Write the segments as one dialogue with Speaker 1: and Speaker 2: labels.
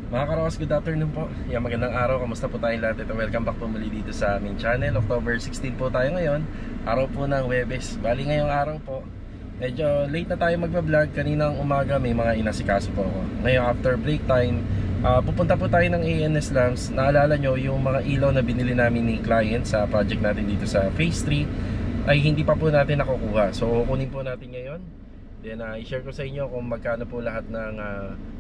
Speaker 1: Mga karawas, good afternoon po. Magandang araw, kamusta po tayong lahat? Ito, welcome back po muli dito sa aming channel. October 16 po tayo ngayon, araw po ng Huwebes. Bali ngayong araw po, medyo late na tayo magbablog. Kaninang umaga may mga inasikaso po ako. Ngayon after break time, pupunta po tayo ng ANS Lamps. Naalala nyo yung mga ilaw na binili namin ni client sa project natin dito sa Phase 3 ay hindi pa po natin nakukuha. So kunin po natin ngayon. Then i-share ko sa inyo kung magkano po lahat ng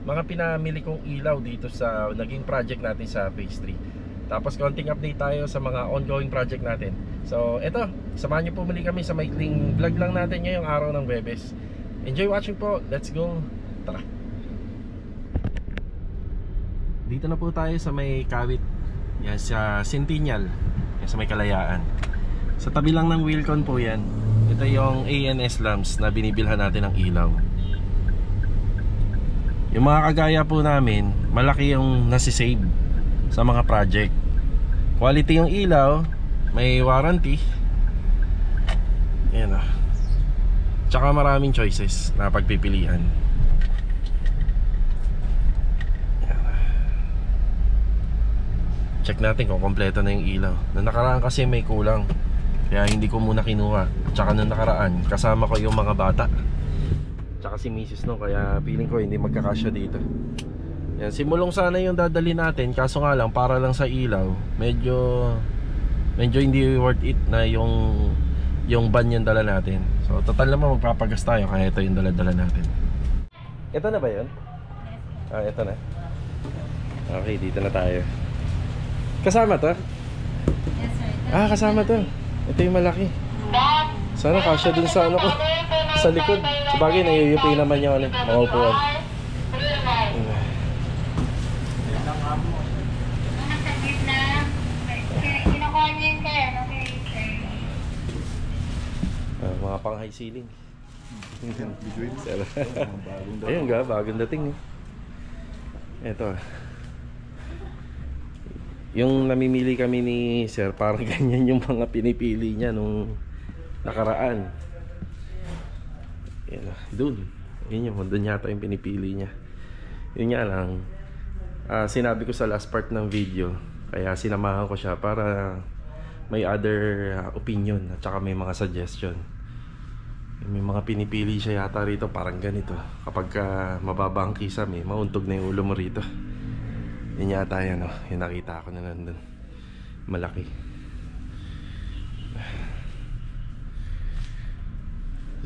Speaker 1: mga pinamili kong ilaw dito sa naging project natin sa Phase 3. Tapos konting update tayo sa mga ongoing project natin. So eto, samahan niyo po muli kami sa maikling vlog lang natin ngayong araw ng Huwebes. Enjoy watching po, let's go. Tara. Dito na po tayo sa may Kawit. Yan sa Centennial. Yan sa may Kalayaan. Sa tabi lang ng Wilcon po yan. Ito yung ANS Lamps na binibilhan natin ng ilaw. Yung mga kagaya po namin, malaki yung nasisave sa mga project. Quality yung ilaw, may warranty. Ayan o. Tsaka maraming choices na pagpipilian. Check natin kung kompleto na yung ilaw. Nung nakaraan kasi may kulang, kaya hindi ko muna kinuha. Tsaka nung nakaraan, kasama ko yung mga bata, tsaka si Mrs. no, kaya feeling ko hindi magkakasya dito. Yan, simulong sana yung dadali natin. Kaso nga lang, para lang sa ilaw, medyo hindi worth it na yung van yung dala natin. So total naman magpapagas tayo, kaya ito yung dala natin. Ito na ba yun? Ah, ito na. Okay, dito na tayo. Kasama to?
Speaker 2: Yes, sir.
Speaker 1: Ah, kasama to. Ito yung malaki. Sana kasya dun sa ano ko, sa likod. Sabagay, nayuyupi naman yung ano, mga upuan. Mga pang high ceiling. Ayun nga, bagong dating eh. Ito. Yung namimili kami ni sir, parang ganyan yung mga pinipili niya nung nakaraan. Yan, dun. Yun yung, dun yata yung pinipili niya. Yun nga lang, sinabi ko sa last part ng video, kaya sinamahan ko siya para may other opinion at saka may mga suggestion. May mga pinipili siya yata rito, parang ganito. Kapag mababa ang kisame, mauntog na yung ulo mo rito. Yun yata yan, oh. Yung nakita ko na nandun, malaki.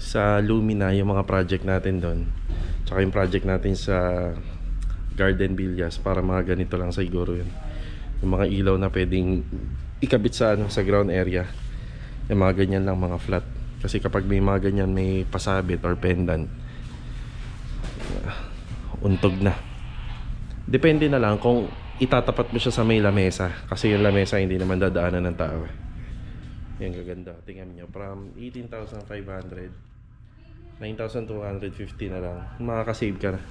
Speaker 1: Sa Lumina, yung mga project natin doon, tsaka yung project natin sa Garden Villas, para mga ganito lang siguro yun. Yung mga ilaw na pwedeng ikabit sa, sa ground area. Yung mga ganyan lang, mga flat. Kasi kapag may mga ganyan, may pasabit or pendant, untog na. Depende na lang kung itatapat mo siya sa may lamesa. Kasi yung lamesa hindi naman dadaanan ng tao. Yan, gaganda. Tingnan nyo, from 18,500, 9,250 na lang, makakasave ka na.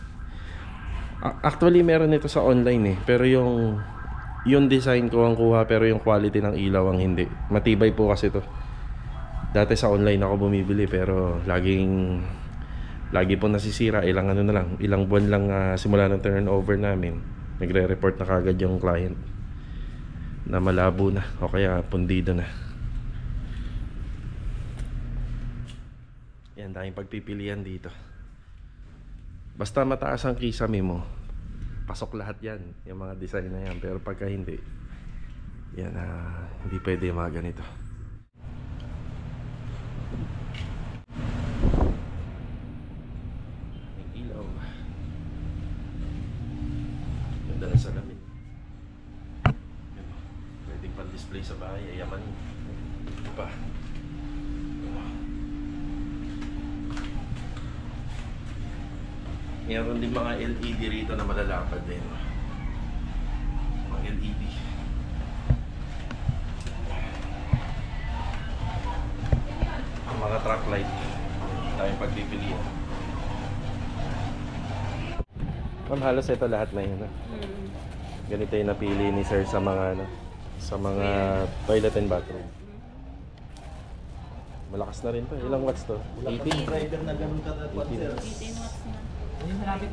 Speaker 1: Actually meron ito sa online eh, pero yung design ko ang kuha, pero yung quality ng ilaw ang hindi. Matibay po kasi to. Dati sa online ako bumibili, pero lagi po nasisira. Ilang ano na lang, ilang buwan lang simula ng turnover namin, nagre-report na kagad yung client na malabo na o kaya pundido na. Yan, daming pagpipilian dito. Basta mataas ang kisame mo, pasok lahat yan, yung mga design na yan. Pero pagka hindi, yan, hindi pwede yung mga ganito. Dala sa lamin. Pwedeng pan-display sa bahay, ayaman. Ito pa. Meron din mga LED rito na malalapad din. Mga LED. Ang mga track light, tayong pagpipilian. Ma'am, halos ito lahat na yun. Ganito yung napili ni sir sa mga toilet and bathroom. Malakas na rin to. Ilang watts to? 18? 18 watts.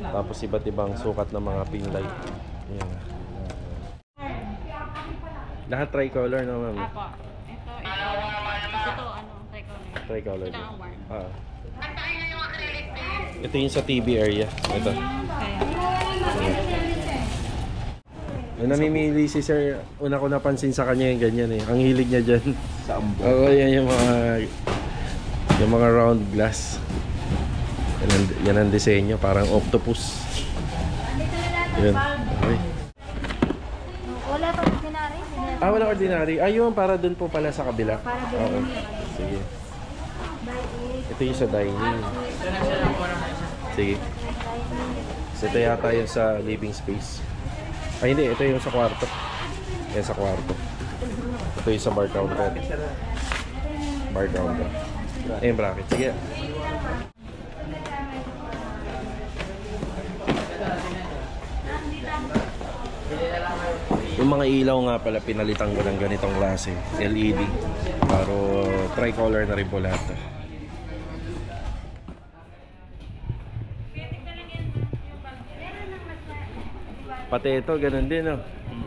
Speaker 1: Tapos iba't ibang sukat ng mga pin light. Yan. Lahat tricolor na ma'am.
Speaker 2: Apo. Ito. Ito, ano, tricolor.
Speaker 1: Tricolor.
Speaker 2: Ito ang warm.
Speaker 1: Ah. Ito yung sa TV area. Ito. Yung namimili si sir, una ko napansin sa kanya yung ganyan eh. Ang hilig niya dyan. Sa ambo. Oo, yan yung mga round glass. Yan ang disenyo, parang octopus. Yan. Okay.
Speaker 2: Wala pa ordinary.
Speaker 1: Ah, wala ordinary. Ayun, para dun po pala sa kabila.
Speaker 2: Para
Speaker 1: Oo. Sige. Ito yung sa dining. Sige. So, ito yata yung sa living space. Ay hindi, ito yung sa kwarto. Yan sa kwarto. Ito yung sa bar counter. Bar counter. Yung bracket. Sige. Yung mga ilaw nga pala pinalitan ko ng ganitong klase, LED. Pero tricolor na rin po lahat. Pati ito, ganun din, no?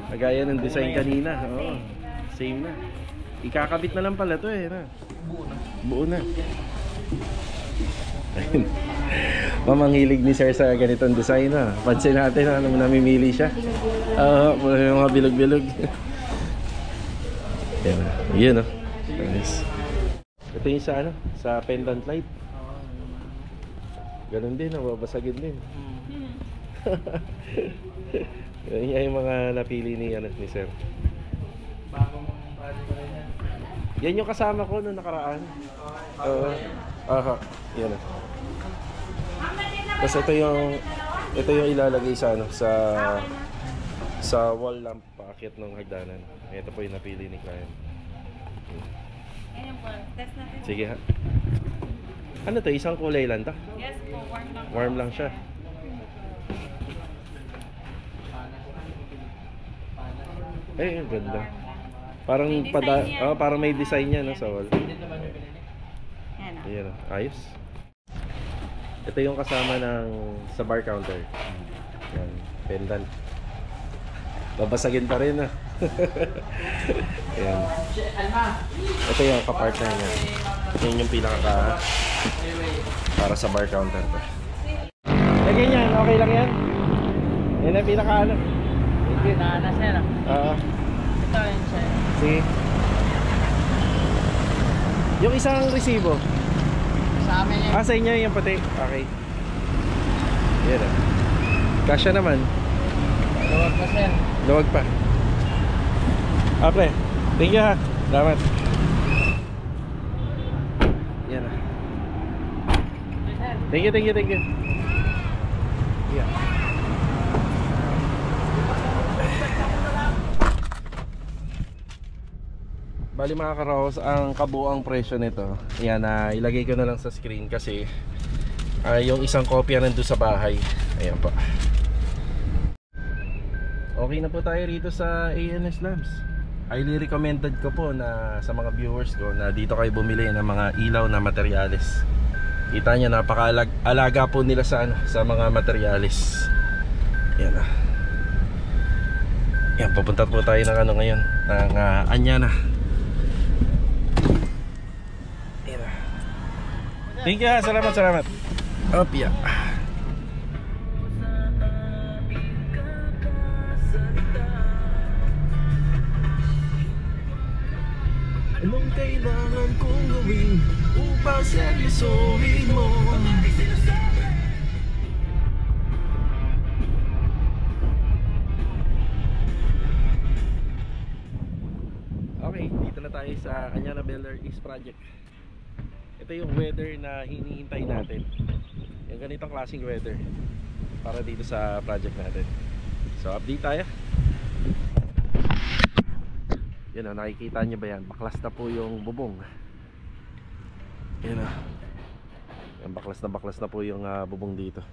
Speaker 1: Kagaya ng design kanina. Oo, same na. Ikakabit na lang pala to eh. Na. Buo na. Ayun. Mamanghilig ni sir sa ganitong design na. Pansin natin na namimili siya. Oo, yung mga bilog-bilog. Yan. Yun, no? Nice. Ito yung sa ano? Sa pendant light. Ganun din, babasagin din. Yan yung mga napili ni sir.
Speaker 3: Bagong project ko rin yan.
Speaker 1: Yan yung kasama ko noong nakaraan. Oo. Aha. Yan. Tapos ito yung ilalagay sa ano sa wall lamp paakyat ng hagdanan. Ito po yung napili ni client.
Speaker 2: Ayan po. Test natin.
Speaker 1: Sige ha. Ano to? Isang kulay lang to?
Speaker 2: Yes po, warm lang.
Speaker 1: Warm lang siya. Eh, ang ganda. Parang parang may design niya no, sa wall.
Speaker 2: Yan o.
Speaker 1: Ayan, ayos. Ito yung kasama ng sa bar counter. Yan, pendant. Babasagin pa rin ah. Ayan. Ito yung kapartner niya. Yan yung pinaka para sa bar counter to. Lagyan yan, okay lang yan. Yan ang pinaka ano.
Speaker 3: Hindi, na sir.
Speaker 1: Oo.
Speaker 3: Ito yun sir.
Speaker 1: Sige. Yung isang resibo.
Speaker 3: Sa amin yan.
Speaker 1: Sa inyo yung puti. Okay. Yan ah. Kasya naman.
Speaker 3: Luwag pa sir.
Speaker 1: Luwag pa. Pre. Thank you ha. Salamat. Yan ah. Thank you. Yeah. Bali mga karos, ang kabuang presyo nito, ayan, ilagay ko na lang sa screen kasi yung isang kopya nandun sa bahay. Ayan po. Okay na po tayo rito sa ANS Lamps. Highly recommended ko po na sa mga viewers ko na dito kayo bumili ng mga ilaw na materyales. Kita nyo, napaka-alaga po nila sa, sa mga materyales. Ayan na. Ayan, pupunta po tayo ng ngayon, ng Anyana. Thank you ha, salamat. Opya. Anong kailangan kong gawin upang seryosohin mo? Okay, dito na tayo sa Anyana Beller East Project. Ito yung weather na hinihintay natin. Yung ganitong klaseng weather para dito sa project natin. So update tayo. Yan o, nakikita nyo ba yan? Baklas na po yung bubong. Yan o. Yan, baklas na po yung bubong dito.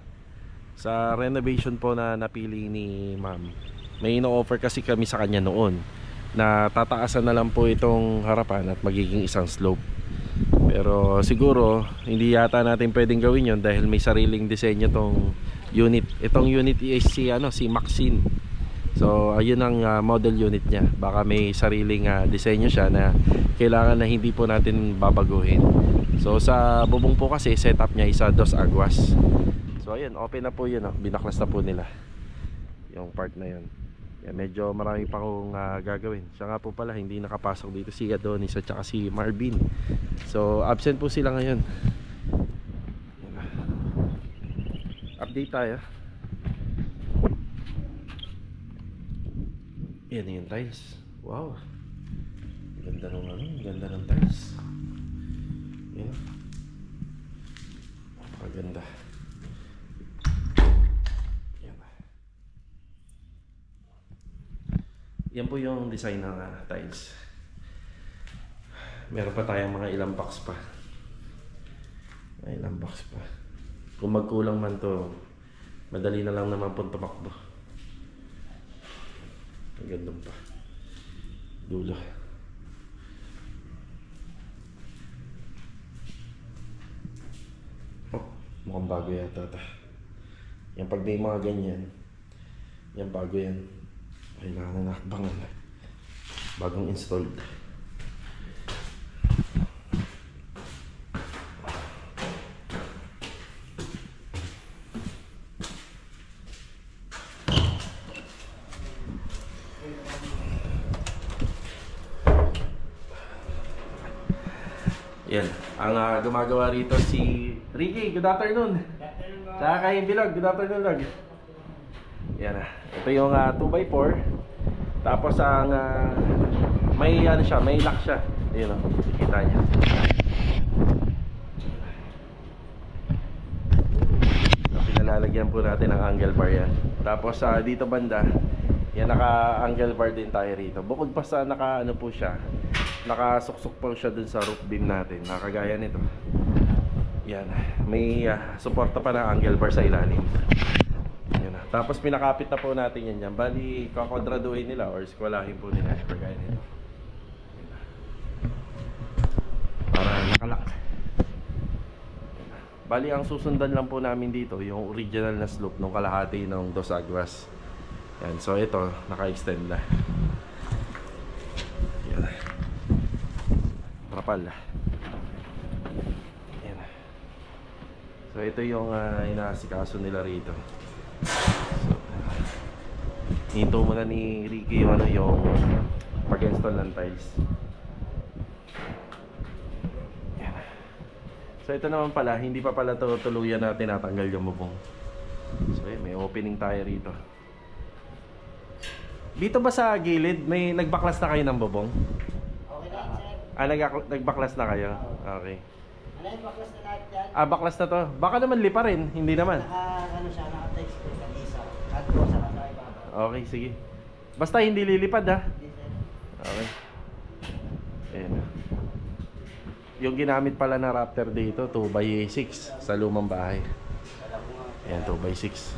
Speaker 1: Sa renovation po na napili ni ma'am, may ino-offer kasi kami sa kanya noon na tataasan na lang po itong harapan at magiging isang slope. Pero siguro hindi yata natin pwedeng gawin yon dahil may sariling disenyo tong unit. Itong unit is si Maxine. So ayun ang model unit niya. Baka may sariling disenyo siya na kailangan na hindi po natin babaguhin. So sa bubong po kasi setup niya isa dos agwas. So ayun, open na po yun, binaklas na po nila yung part na yun. Yan, medyo marami pa akong gagawin. Siya nga po pala, hindi nakapasok dito si Adonis at saka si Marvin. So absent po sila ngayon. Update tayo. Yan yung tiles. Wow, ganda ng ganda ng tiles. Yan, maganda. Yan po yung design ng tiles. Meron pa tayong mga ilang box pa. May ilang box pa. Kung magkulang man to, madali na lang naman po tumakbo. Ang ganda pa. Dulo. Oh, mukhang bago yata ito. Yan, pag may mga ganyan, yan bago yan. Kailangan na nakbangan. Bagong installed. Yan, ang gumagawa rito si Ricky. Good afternoon. Tsaka kay Bilog. Good afternoon, Log. Yan na. Ito yung 2x4. Tapos ang may ano siya, may lock siya. Ayun o, kita niya. So, pinalalagyan po natin ang angle bar yan. Tapos dito banda, yan, naka-angle bar din tayo rito. Bukod pa sa naka ano po siya, nakasuksok po siya dun sa roof beam natin. Nakagaya nito. Yan, may suporta pa na angle bar sa ilalim. Yan na. Tapos pinakapit na po natin yan dyan. Bali, kakontraduhin nila or skwalahin po nila. Kagaya nito. Para nakalak. Bali, ang susundan lang po namin dito yung original na slope ng kalahati ng Dos Aguas. Yan, so ito, naka-extend na. Yan. Trapal. Yan. So ito yung inaasikaso nila rito. So, hinto muna ni Ricky yung yung pag-install ng tiles. Yan. So ito naman pala, hindi pa pala to tuluyan na tinatanggal yung bubong. So may opening tayo rito. Dito ba sa gilid, may nagbaklas na kayo ng bubong?
Speaker 3: Okay na, sir.
Speaker 1: Nagbaklas na kayo? Okay.
Speaker 3: Ano yung baklas na lahat yan?
Speaker 1: Baklas na to. Baka naman lipa rin, hindi naman.
Speaker 3: Ano siya, naka-text ko, nag-isa. Nag-go sa iba.
Speaker 1: Okay, sige. Basta hindi lilipad ha.
Speaker 3: Hindi, sir.
Speaker 1: Okay. Ayan. Yung ginamit pala na Raptor dito, 2x6 sa lumang bahay. Ayan, 2x6.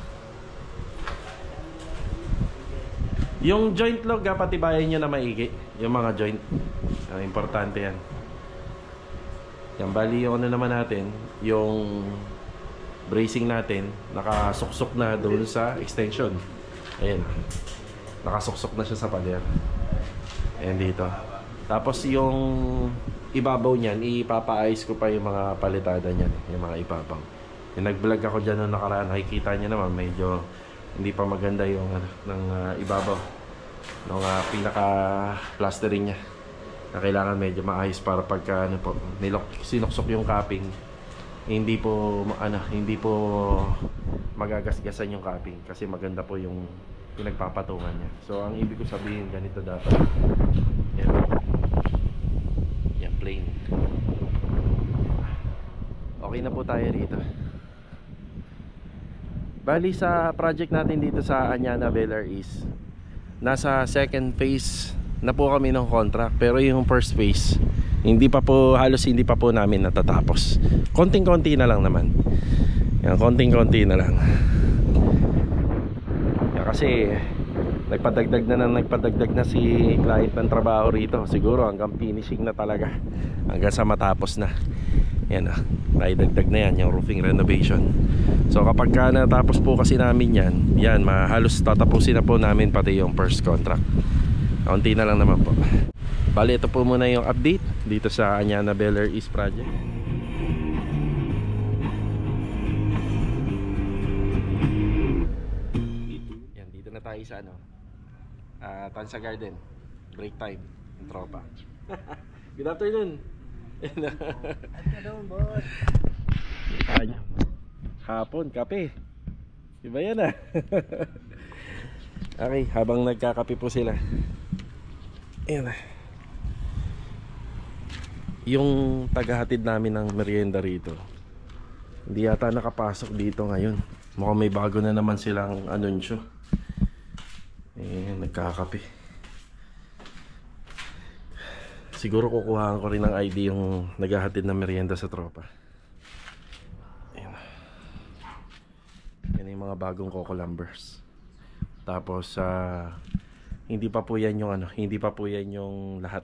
Speaker 1: Yung joint log, patibayan nyo na maigi. Yung mga joint, importante yan. Yan, bali yung ano naman natin, yung bracing natin, nakasuksok na doon sa extension. Ayan, nakasuksok na siya sa pader. Ayan dito. Tapos yung ibabaw niyan, ipapaayos ko pa yung mga palitada niyan, yung mga ibabaw. Yung nag-vlog ako dyan noong nakaraan, nakikita nyo naman medyo hindi pa maganda yung ng ibabaw ng pinaka plastering niya, na kailangan medyo maayos para pagka ano po, sinuksok yung capping, hindi po magagasgasan yung capping kasi maganda po yung pinagpapatungan niya. So ang ibig ko sabihin, ganito dapat. Yan. Yan, plain. Okay na po tayo rito. Bali sa project natin dito sa Anyana Belar East, nasa second phase na po kami ng contract, pero yung first phase halos hindi pa po namin natatapos. Konting-konti na lang naman. Yan, konting-konti na lang. Yan, kasi nagpadagdag na si client ng trabaho rito. Siguro hanggang finishing na talaga, hanggang sa matapos na. Yan na, naidagdag na yan yung roofing renovation. So kapag ka natapos po kasi namin yan, halos tatapusin na po namin pati yung first contract. Kaunti na lang naman po. Bali, ito po muna yung update dito sa Anyana Bel Air East Project. Yan, dito na tayo sa Tansa Garden. Break time, yung tropa. Good afternoon. Hapon, kape. Iba yan ah. Okay, habang nagkakape po sila. Ayan. Yung tagahatid namin ng merienda rito, hindi yata nakapasok dito ngayon. Mukhang may bago na naman silang anunsyo. Nagkakape. Siguro kukuhaan ko rin ng ID yung naghahatid ng merienda sa tropa. Ayan. Yan yung mga bagong Coco Lumbers. Tapos hindi pa po yan yung hindi pa po yan yung lahat.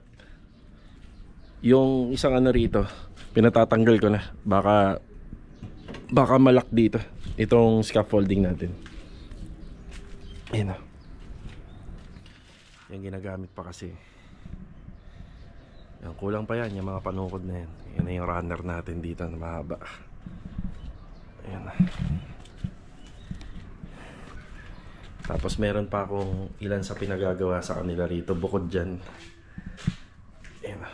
Speaker 1: Yung isang rito, pinatatanggal ko na. Baka malak dito. Itong scaffolding natin. Ayan na. Yung ginagamit pa kasi. Yan, kulang pa yan, yung mga panukod na yan. Yan na yung runner natin dito na mahaba. Ayan na. Tapos meron pa akong ilan sa pinagagawa sa kanila rito bukod dyan. Ayan na.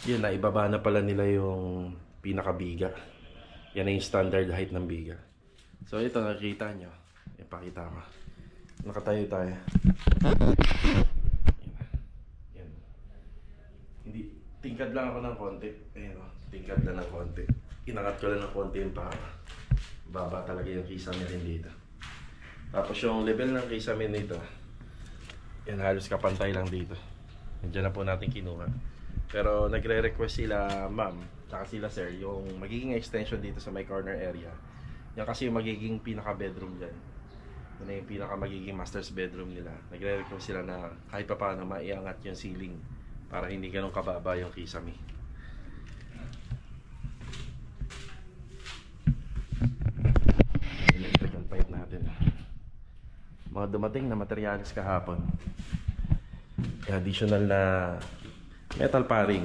Speaker 1: Yun na, ibaba na pala nila yung pinakabiga. Yan na yung standard height ng biga. So ito, nakikita nyo. Ipakita ko. Nakatayo tayo. Tingkad lang ako ng konti. Ayun, tingkad lang ng konti. Inakat ko lang ng konti yung paa. Baba talaga yung kisame rin dito. Tapos yung level ng kisame nito, yan, halos kapantay lang dito. Diyan na po natin kinuha. Pero nagre-request sila ma'am, tsaka sila sir, yung magiging extension dito sa my corner area. Yan kasi yung magiging pinaka-bedroom dyan. Yan yung pinaka-magiging master's bedroom nila. Nagre-request sila na kahit pa paano maiangat yung ceiling para hindi ganun kababa yung kisame. Electrical pipe natin. Mga dumating na materials kahapon. Additional na metal paring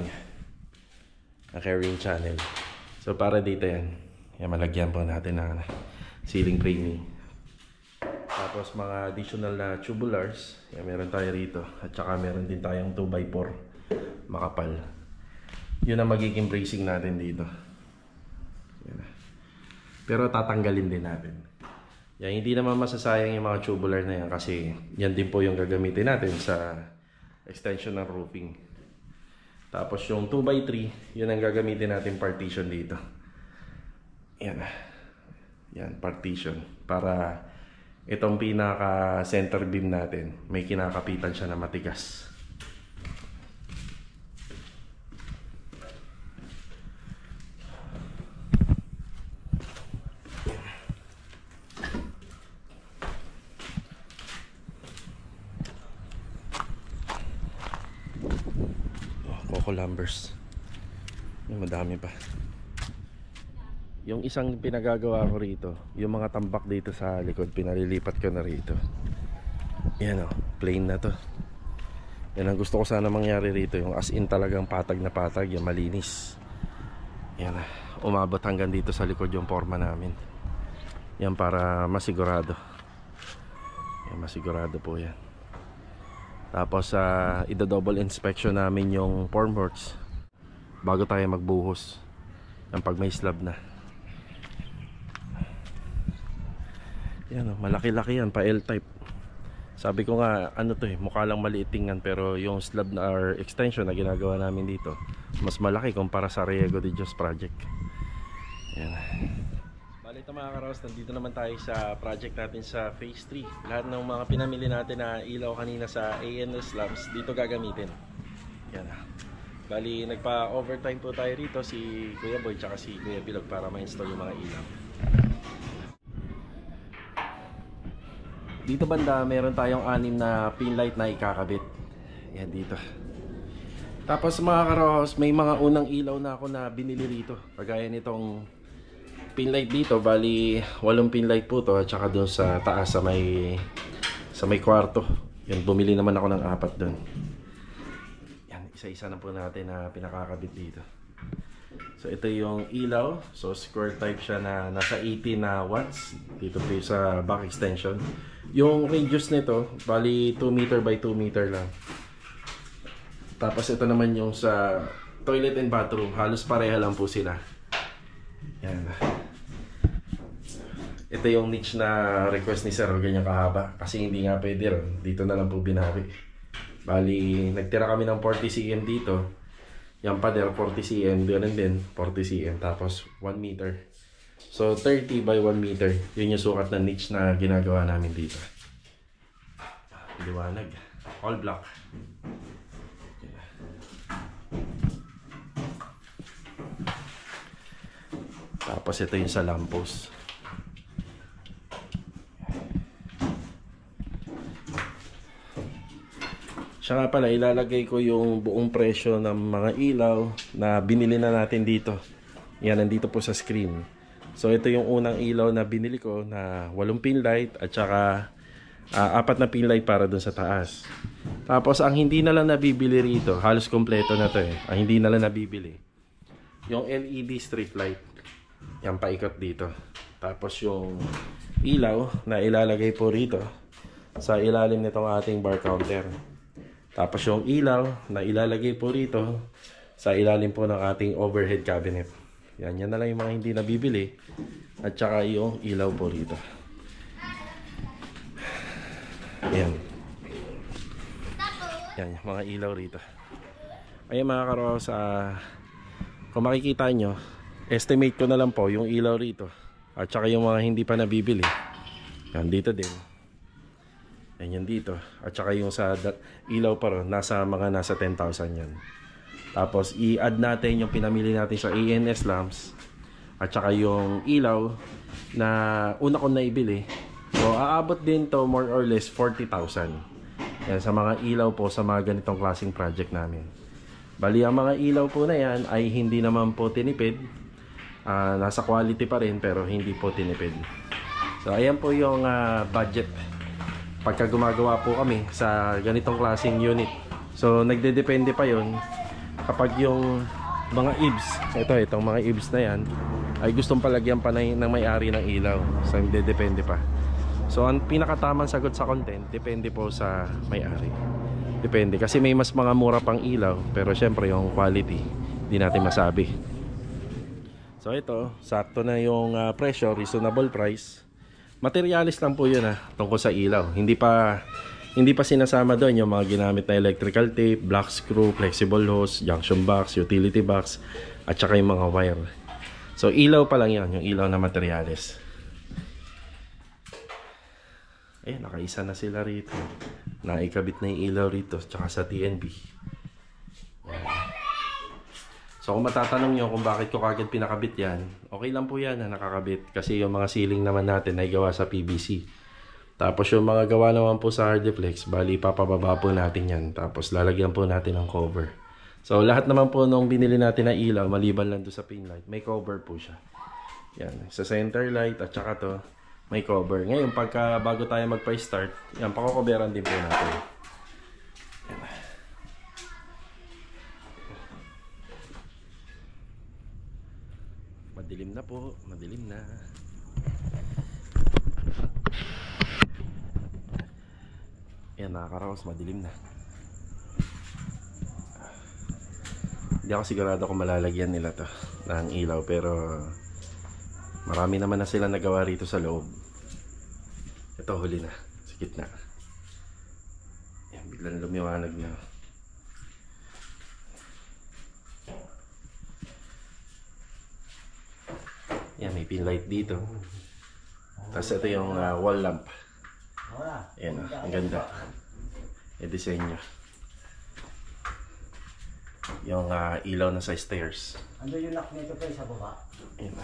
Speaker 1: na carrying channel. So para dito yan. Yan, malagyan po natin ng ceiling framing. Tapos mga additional na tubulars. Yan, meron tayo rito. At saka meron din tayong 2x4 makapal. Yun ang magiging bracing natin dito. Yan. Pero tatanggalin din natin. Yan, hindi naman masasayang yung mga tubular na yan kasi yan din po yung gagamitin natin sa extension ng roofing. Tapos yung 2x3, yun ang gagamitin natin partition dito. Yan. Yan, partition. Para itong pinaka center beam natin, may kinakapitan siya na matigas. Coco Lumbers. Madami pa. Yung isang pinagagawa ko rito, yung mga tambak dito sa likod, pinalilipat ko na rito. Yan o, plain na to. Yan ang gusto ko sana mangyari rito, yung as in talagang patag na patag, yung malinis. Yan, umabot hanggang dito sa likod yung forma namin. Yan para masigurado. Yan, masigurado po yan. Tapos ida-double inspection namin yung formworks bago tayo magbuhos. Yan pag may slab na. Yan, malaki-laki yan, pa L-type. Sabi ko nga, ano to mukha lang maliit tingnan, pero yung slab na or extension na ginagawa namin dito, mas malaki kumpara sa Riego de Dios project. Yan. Bali ito mga karos, nandito naman tayo sa project natin sa phase 3. Lahat ng mga pinamili natin na ilaw kanina sa ANS lamps, dito gagamitin. Yan. Bali nagpa-overtime po tayo rito, si Kuya Boy tsaka si Kuya Bilog, para ma-install yung mga ilaw. Dito banda meron tayong 6 na pin light na ikakabit. Yan dito. Tapos mga karos, may mga unang ilaw na ako na binili rito. Kagaya nitong pin light dito, bali 8 pin light po to, at saka doon sa taas sa may kwarto. Yan, bumili naman ako ng 4 doon. Yan, isa-isa na po natin na pinakakabit dito. So ito yung ilaw. So square type siya na nasa 80 na watts. Dito po sa back extension. Yung radius nito, bali 2 meter by 2 meter lang. Tapos ito naman yung sa toilet and bathroom. Halos pareha lang po sila. Yan. Ito yung niche na request ni Sir, ganyan kahaba. Kasi hindi nga pwede ron. Dito na lang po binawi. Bali, nagtira kami ng 40 cm dito. Yung pader 40 cm. Ganun din, 40 cm. Tapos 1 meter. So 30 by 1 meter. Yun yung sukat na niche na ginagawa namin dito. Liwanag. All black. Tapos ito yung sa lamppost. Siya nga pala, ilalagay ko yung buong presyo ng mga ilaw na binili na natin dito. Yan, nandito po sa screen. So ito yung unang ilaw na binili ko na 8 pin light at saka 4 na pin light para dun sa taas. Tapos ang hindi na lang nabibili rito, halos kompleto na to eh. Ang hindi na lang nabibili, yung LED street light. Yan, paikot dito. Tapos yung ilaw na ilalagay po rito sa ilalim nitong ating bar counter. Tapos yung ilaw na ilalagay po rito sa ilalim po ng ating overhead cabinet. Yan na lang yung mga hindi nabibili. At saka yung ilaw po rito. Yan. Yan, yung mga ilaw rito. Ayan mga karos, kung makikita nyo, estimate ko na lang po yung ilaw rito. At saka yung mga hindi pa nabibili. Yan, dito din. Yan yan dito. At saka yung sa ilaw pa ron, nasa 10,000 yan. Tapos i-add natin yung pinamili natin sa ANS lamps. At saka yung ilaw na una ko naibili. So aabot din to more or less 40,000. Yan, sa mga ilaw po sa mga ganitong klaseng project namin. Bali ang mga ilaw po na yan ay hindi naman po tinipid. Nasa quality pa rin pero hindi po tinipid. So ayan po yung budget pagka gumagawa po kami sa ganitong klaseng unit. So nagdedepende pa yon kapag yung mga ibs, itong mga ibs na yan ay gustong palagyan pa ng may-ari ng ilaw. So nagdedepende pa. So ang pinakatamang sagot sa content depende po sa may-ari. Depende kasi may mas mga mura pang ilaw pero syempre yung quality hindi natin masabi. So ito, sakto na yung presyo, reasonable price. Materialis lang po yun tungkol sa ilaw. Hindi pa sinasama doon yung mga ginamit na electrical tape, black screw, flexible hose, junction box, utility box, at saka yung mga wire. So ilaw pa lang yan, yung ilaw na materialis. Ayan, nakaisa na sila rito. Naikabit na yung ilaw rito, tsaka sa TNB. So kung matatanong nyo kung bakit ko kagad pinakabit yan, okay lang po yan na nakakabit. Kasi yung mga ceiling naman natin ay gawa sa PVC. Tapos yung mga gawa naman po sa Hardeflex, bali papababa po natin yan. Tapos lalagyan po natin ng cover. So lahat naman po nung binili natin na ilaw, maliban lang doon sa pin light, may cover po siya. Yan, sa center light at saka to, may cover. Ngayon bago tayo magpa-start, yan, pakokoberan din po natin. Yan. Madilim na po, madilim na. Ayan, nakakaraos, madilim na. Hindi ako sigurado kung malalagyan nila to ng ilaw, pero marami naman na sila nagawa rito sa loob. Ito, huli na, sa gitna. Ayan, biglang lumiwanag na. Yan, may pin light dito. Tapos ito yung wall lamp. Ayan, ang ganda. Yung disenyo. Yung ilaw na sa stairs.
Speaker 3: Ano yung lock nito pa sa baba?
Speaker 1: Ayan.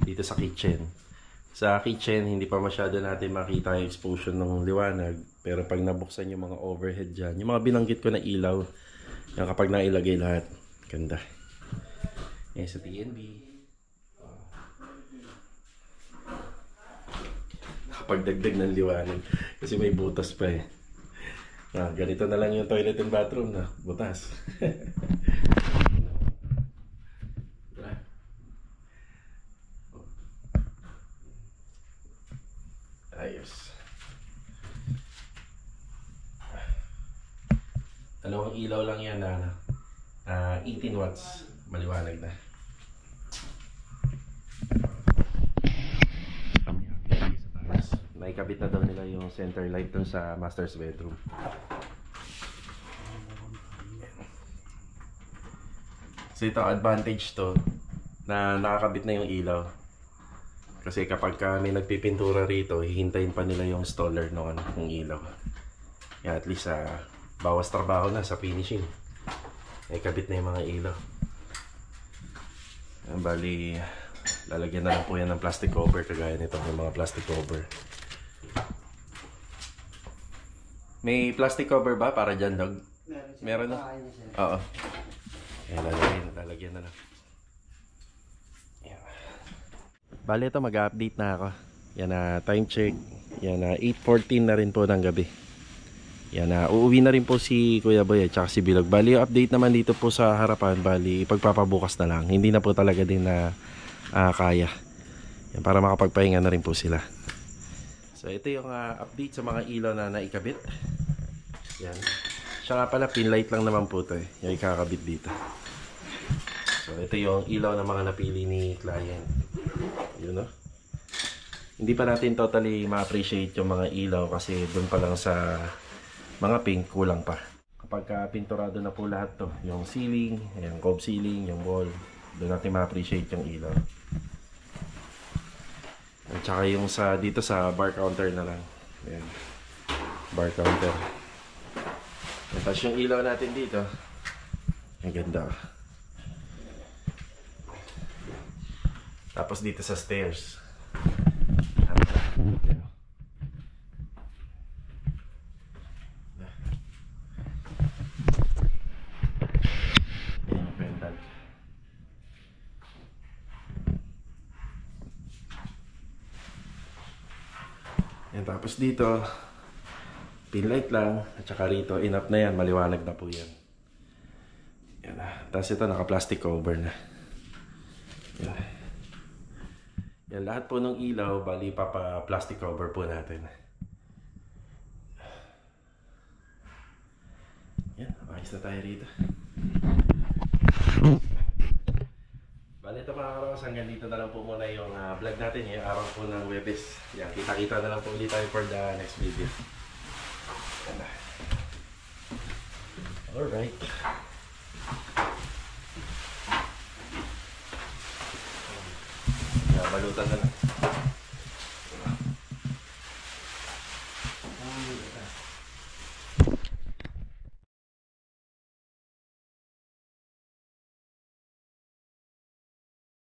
Speaker 1: Dito sa kitchen. Sa kitchen, hindi pa masyado natin makita yung explosion ng liwanag. Pero pag nabuksan yung mga overhead dyan, yung mga binanggit ko na ilaw, yung kapag nailagay lahat, ganda. Yan sa TNB. Kapag dagdag ng liwanag, kasi may butas pa eh. Ganito na lang yung toilet and bathroom na butas. Ayos. Dalawang ilaw lang yan na 18 watts. Maliwanag na. Naikabit na daw nila yung center light dun sa master's bedroom. So ito advantage to na nakakabit na yung ilaw. Kasi kapag may nagpipintura rito, hihintayin pa nila yung installer ng ilaw. Kaya at least bawas trabaho na sa finishing. Naikabit na yung mga ilaw. Bali, lalagyan na lang po yan ng plastic cover kagaya nito, yung mga plastic cover. May plastic cover ba para dyan, Dog? Meron na? Oo. Ayan, lalagyan na lang. Ayan. Bale ito, mag-update na ako. Yan na, time check. Yan na, 8:14 na rin po ng gabi. Yan na, uuwi na rin po si Kuya Boy at saka si Bilog. Bali, update naman dito po sa harapan. Bali, ipagpapabukas na lang. Hindi na po talaga din na kaya. Yan, para makapagpahinga na rin po sila. So ito yung update sa mga ilaw na naikabit. Yan. Siya nga pala, pin light lang naman po ito eh. Yung ikakabit dito. So ito yung ilaw na mga napili ni client. Yun no? Hindi pa natin totally ma-appreciate yung mga ilaw kasi doon pa lang sa mga pink, kulang pa. Kapag pinturado na po lahat to, yung ceiling, yung cove ceiling, yung wall, doon natin ma-appreciate yung ilaw. At saka yung dito sa bar counter na lang. Ayan. Bar counter. Tapos yung ilaw natin dito. Ang ganda. Tapos dito sa stairs. Ayan yung pendant. Yan, tapos dito pin light lang at saka rito enough na yan, maliwanag na po yan. Yan na. Tapos ito naka plastic cover na. Yan. Yan lahat po ng ilaw bali pa plastic cover po natin. Yan, ayos na tayo rito. Bali ito mga karos, hanggang dito na lang po muna yung vlog natin yung araw po ng Webes. Yan, kita-kita na lang po ulit tayo for the next video. Alright. Balutan na lang.